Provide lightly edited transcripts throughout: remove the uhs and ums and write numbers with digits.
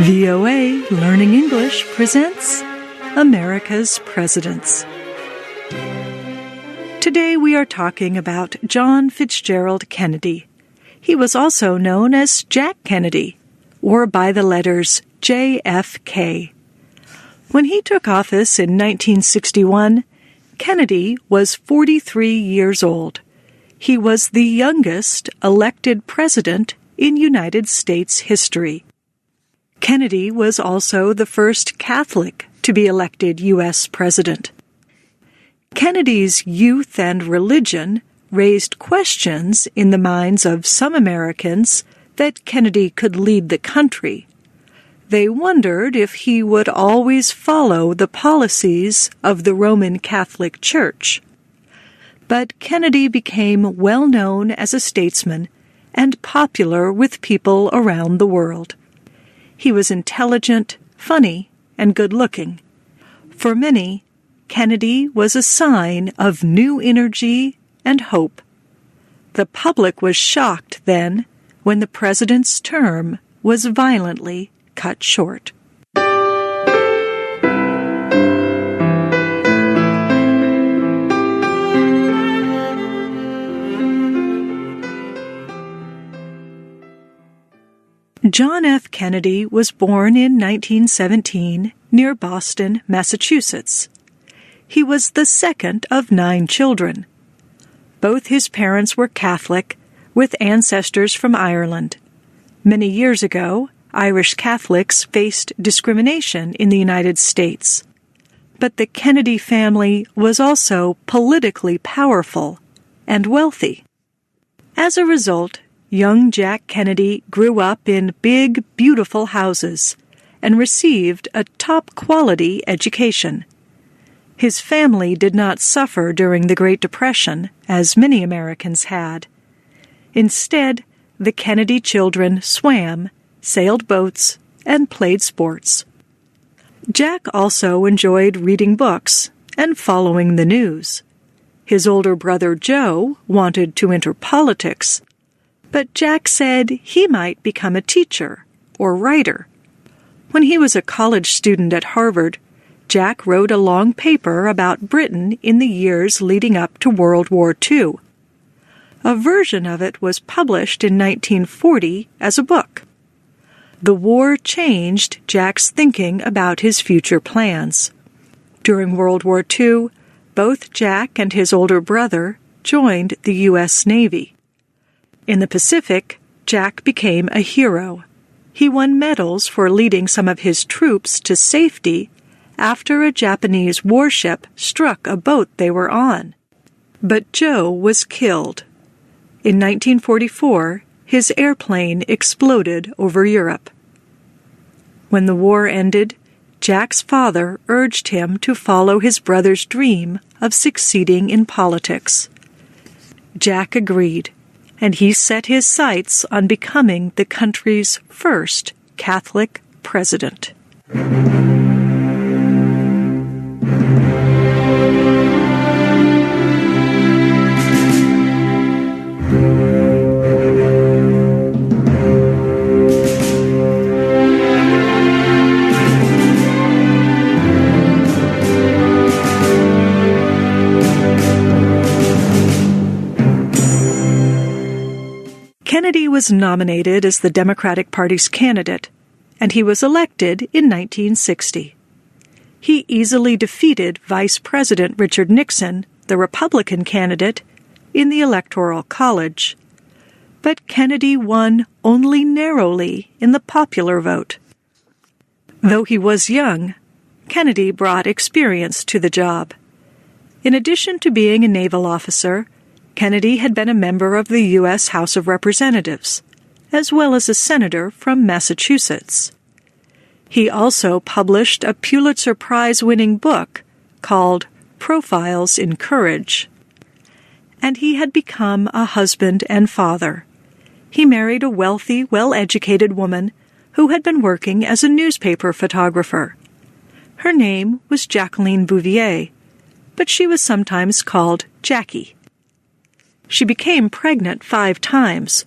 VOA Learning English presents America's Presidents. Today we are talking about John Fitzgerald Kennedy. He was also known as Jack Kennedy, or by the letters JFK. When he took office in 1961, Kennedy was 43 years old. He was the youngest elected president in United States history. Kennedy was also the first Catholic to be elected U.S. president. Kennedy's youth and religion raised questions in the minds of some Americans that Kennedy could lead the country. They wondered if he would always follow the policies of the Roman Catholic Church. But Kennedy became well known as a statesman and popular with people around the world. He was intelligent, funny, and good-looking. For many, Kennedy was a sign of new energy and hope. The public was shocked then when the president's term was violently cut short. John F. Kennedy was born in 1917 near Boston, Massachusetts. He was the second of 9 children. Both his parents were Catholic, with ancestors from Ireland. Many years ago, Irish Catholics faced discrimination in the United States. But the Kennedy family was also politically powerful and wealthy. As a result, young Jack Kennedy grew up in big, beautiful houses and received a top-quality education. His family did not suffer during the Great Depression, as many Americans had. Instead, the Kennedy children swam, sailed boats, and played sports. Jack also enjoyed reading books and following the news. His older brother Joe wanted to enter politics, but Jack said he might become a teacher or writer. When he was a college student at Harvard, Jack wrote a long paper about Britain in the years leading up to World War II. A version of it was published in 1940 as a book. The war changed Jack's thinking about his future plans. During World War II, both Jack and his older brother joined the U.S. Navy. In the Pacific, Jack became a hero. He won medals for leading some of his troops to safety after a Japanese warship struck a boat they were on. But Joe was killed. In 1944, his airplane exploded over Europe. When the war ended, Jack's father urged him to follow his brother's dream of succeeding in politics. Jack agreed, and he set his sights on becoming the country's first Catholic president. Kennedy was nominated as the Democratic Party's candidate, and he was elected in 1960. He easily defeated Vice President Richard Nixon, the Republican candidate, in the Electoral College. But Kennedy won only narrowly in the popular vote. Though he was young, Kennedy brought experience to the job. In addition to being a naval officer, Kennedy had been a member of the U.S. House of Representatives, as well as a senator from Massachusetts. He also published a Pulitzer Prize-winning book called Profiles in Courage. And he had become a husband and father. He married a wealthy, well-educated woman who had been working as a newspaper photographer. Her name was Jacqueline Bouvier, but she was sometimes called Jackie. She became pregnant 5 times,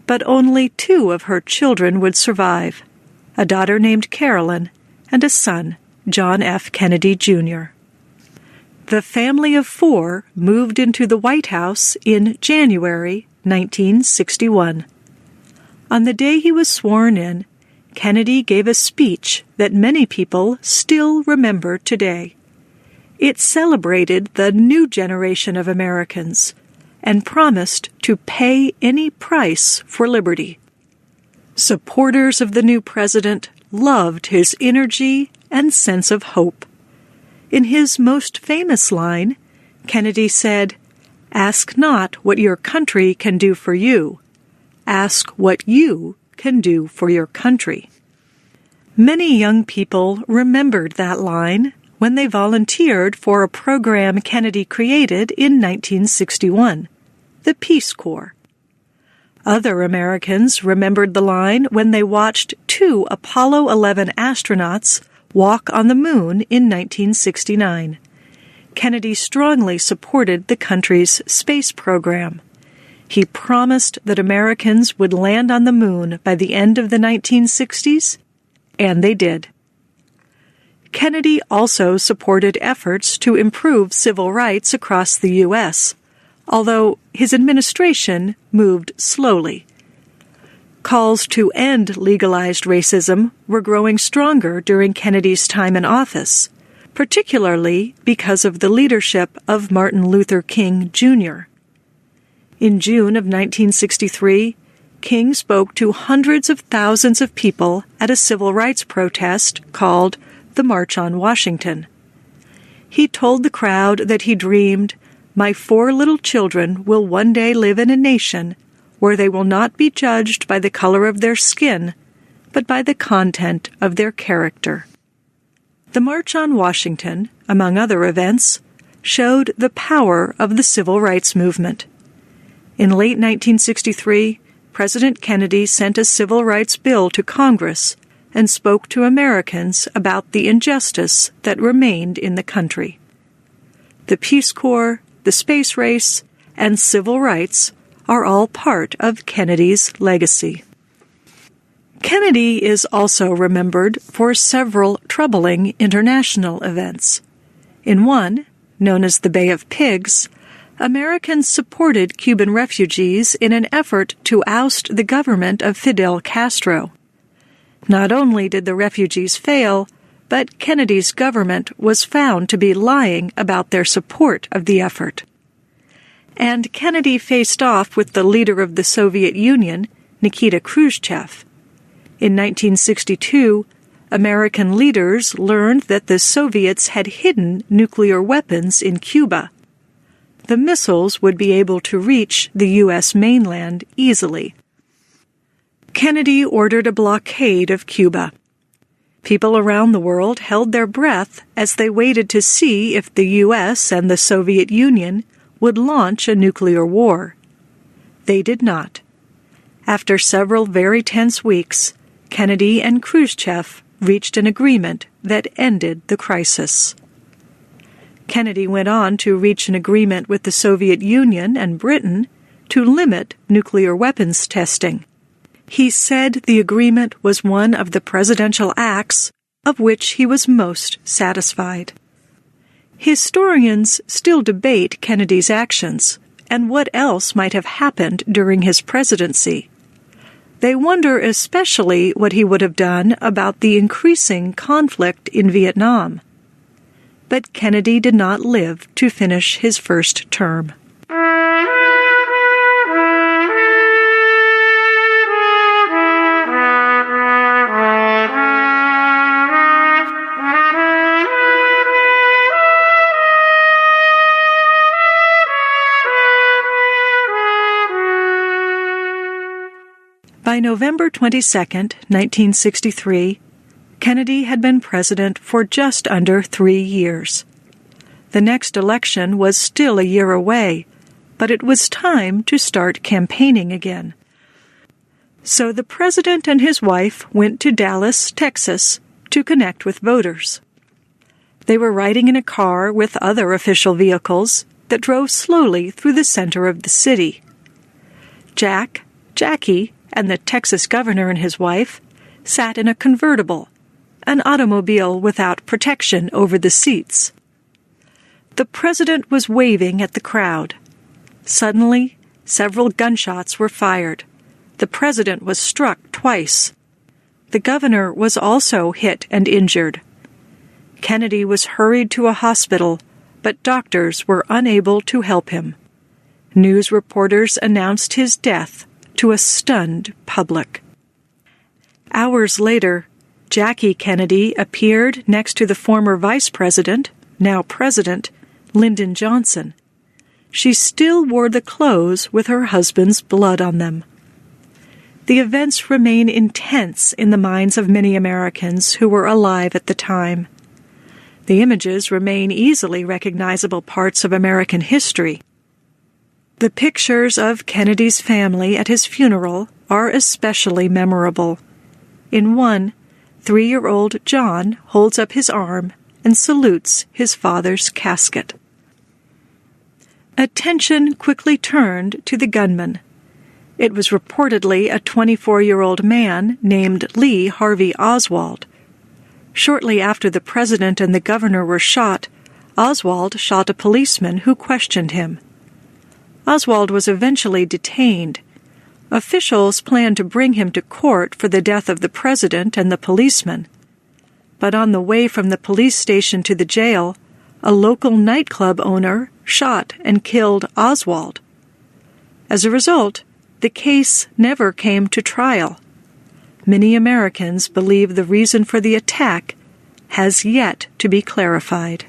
but only 2 of her children would survive, a daughter named Carolyn, and a son, John F. Kennedy, Jr. The family of 4 moved into the White House in January 1961. On the day he was sworn in, Kennedy gave a speech that many people still remember today. It celebrated the new generation of Americans and promised to pay any price for liberty. Supporters of the new president loved his energy and sense of hope. In his most famous line, Kennedy said, "Ask not what your country can do for you. Ask what you can do for your country." Many young people remembered that line when they volunteered for a program Kennedy created in 1961, the Peace Corps. Other Americans remembered the line when they watched 2 Apollo 11 astronauts walk on the moon in 1969. Kennedy strongly supported the country's space program. He promised that Americans would land on the moon by the end of the 1960s, and they did. Kennedy also supported efforts to improve civil rights across the U.S., although his administration moved slowly. Calls to end legalized racism were growing stronger during Kennedy's time in office, particularly because of the leadership of Martin Luther King, Jr. In June of 1963, King spoke to hundreds of thousands of people at a civil rights protest called the March on Washington. He told the crowd that he dreamed, "My 4 little children will one day live in a nation where they will not be judged by the color of their skin, but by the content of their character." The March on Washington, among other events, showed the power of the civil rights movement. In late 1963, President Kennedy sent a civil rights bill to Congress and spoke to Americans about the injustice that remained in the country. The Peace Corps, the space race, and civil rights are all part of Kennedy's legacy. Kennedy is also remembered for several troubling international events. In one, known as the Bay of Pigs, Americans supported Cuban refugees in an effort to oust the government of Fidel Castro. Not only did the refugees fail, but Kennedy's government was found to be lying about their support of the effort. And Kennedy faced off with the leader of the Soviet Union, Nikita Khrushchev. In 1962, American leaders learned that the Soviets had hidden nuclear weapons in Cuba. The missiles would be able to reach the U.S. mainland easily. Kennedy ordered a blockade of Cuba. People around the world held their breath as they waited to see if the U.S. and the Soviet Union would launch a nuclear war. They did not. After several very tense weeks, Kennedy and Khrushchev reached an agreement that ended the crisis. Kennedy went on to reach an agreement with the Soviet Union and Britain to limit nuclear weapons testing. He said the agreement was one of the presidential acts of which he was most satisfied. Historians still debate Kennedy's actions and what else might have happened during his presidency. They wonder especially what he would have done about the increasing conflict in Vietnam. But Kennedy did not live to finish his first term. By November 22, 1963, Kennedy had been president for just under 3 years. The next election was still a year away, but it was time to start campaigning again. So the president and his wife went to Dallas, Texas, to connect with voters. They were riding in a car with other official vehicles that drove slowly through the center of the city. Jack, Jackie, and the Texas governor and his wife sat in a convertible, an automobile without protection over the seats. The president was waving at the crowd. Suddenly, several gunshots were fired. The president was struck twice. The governor was also hit and injured. Kennedy was hurried to a hospital, but doctors were unable to help him. News reporters announced his death to a stunned public. Hours later, Jackie Kennedy appeared next to the former vice president, now president, Lyndon Johnson. She still wore the clothes with her husband's blood on them. The events remain intense in the minds of many Americans who were alive at the time. The images remain easily recognizable parts of American history. The pictures of Kennedy's family at his funeral are especially memorable. In one, 3-year-old John holds up his arm and salutes his father's casket. Attention quickly turned to the gunman. It was reportedly a 24-year-old man named Lee Harvey Oswald. Shortly after the president and the governor were shot, Oswald shot a policeman who questioned him. Oswald was eventually detained. Officials planned to bring him to court for the death of the president and the policeman. But on the way from the police station to the jail, a local nightclub owner shot and killed Oswald. As a result, the case never came to trial. Many Americans believe the reason for the attack has yet to be clarified.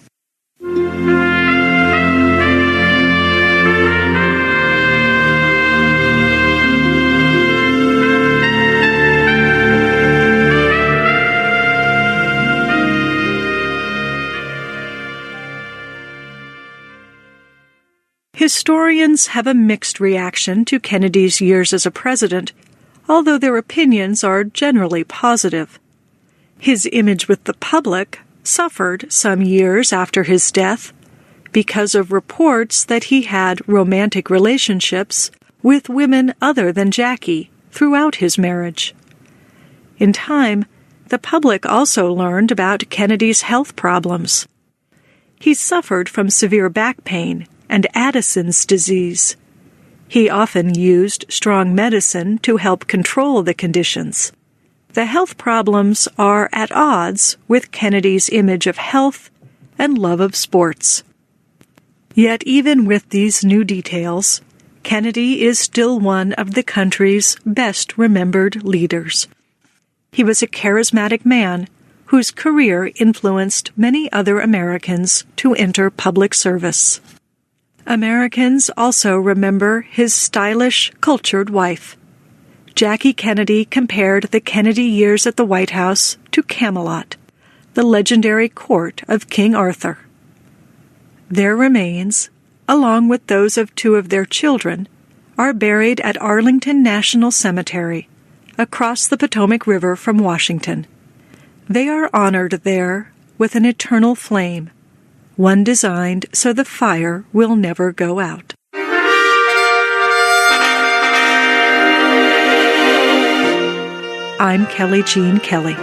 Historians have a mixed reaction to Kennedy's years as a president, although their opinions are generally positive. His image with the public suffered some years after his death because of reports that he had romantic relationships with women other than Jackie throughout his marriage. In time, the public also learned about Kennedy's health problems. He suffered from severe back pain and Addison's disease. He often used strong medicine to help control the conditions. The health problems are at odds with Kennedy's image of health and love of sports. Yet even with these new details, Kennedy is still one of the country's best-remembered leaders. He was a charismatic man whose career influenced many other Americans to enter public service. Americans also remember his stylish, cultured wife. Jackie Kennedy compared the Kennedy years at the White House to Camelot, the legendary court of King Arthur. Their remains, along with those of 2 of their children, are buried at Arlington National Cemetery, across the Potomac River from Washington. They are honored there with an eternal flame, one designed so the fire will never go out. I'm Kelly Jean Kelly.